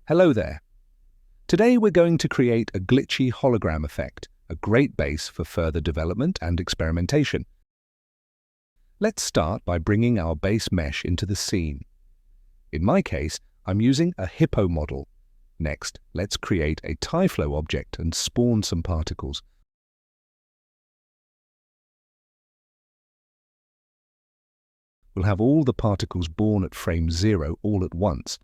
Hello there. Today we're going to create a glitchy hologram effect, a great base for further development and experimentation. Let's start by bringing our base mesh into the scene. In my case, I'm using a hippo model. Next, let's create a TyFlow object and spawn some particles. We'll have all the particles born at frame 0 all at once.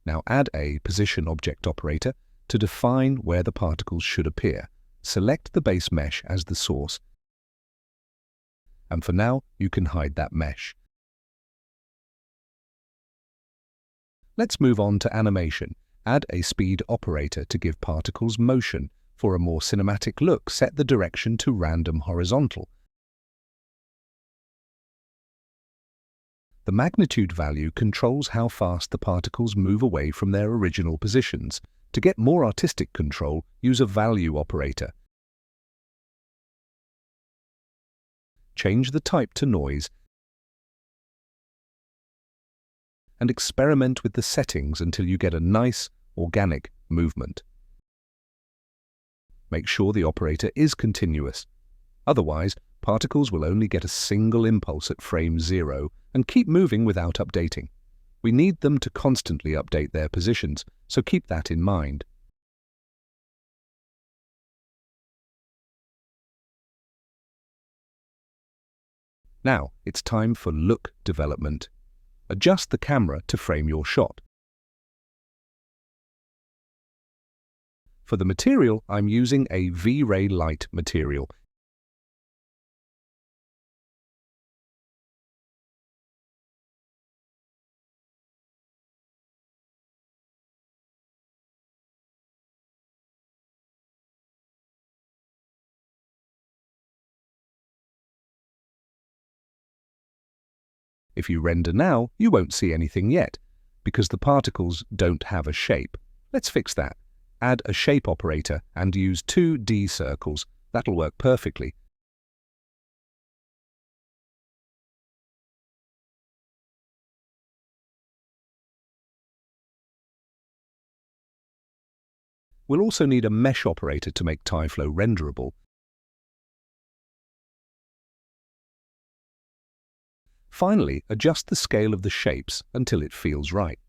Now add a position object operator to define where the particles should appear. Select the base mesh as the source. And for now, you can hide that mesh. Let's move on to animation. Add a speed operator to give particles motion. For a more cinematic look, set the direction to random horizontal. The magnitude value controls how fast the particles move away from their original positions. To get more artistic control, use a value operator. Change the type to noise and experiment with the settings until you get a nice, organic movement. Make sure the operator is continuous. Otherwise, particles will only get a single impulse at frame 0 and keep moving without updating. We need them to constantly update their positions, so keep that in mind. Now, it's time for look development. Adjust the camera to frame your shot. For the material, I'm using a V-Ray light material. If you render now, you won't see anything yet, because the particles don't have a shape. Let's fix that. Add a shape operator and use 2 D circles. That'll work perfectly. We'll also need a mesh operator to make TyFlow renderable. Finally, adjust the scale of the shapes until it feels right.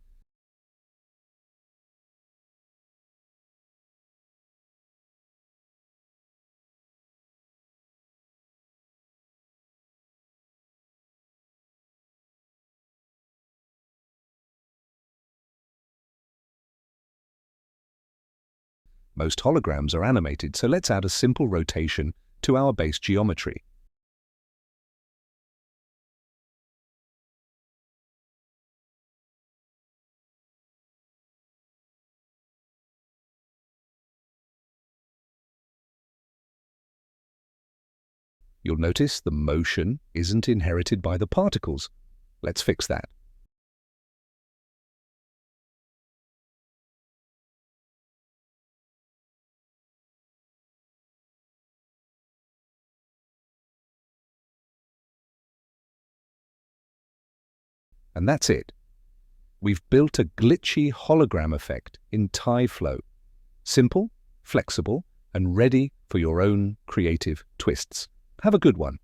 Most holograms are animated, so let's add a simple rotation to our base geometry. You'll notice the motion isn't inherited by the particles. Let's fix that. And that's it. We've built a glitchy hologram effect in TyFlow. Simple, flexible, and ready for your own creative twists. Have a good one.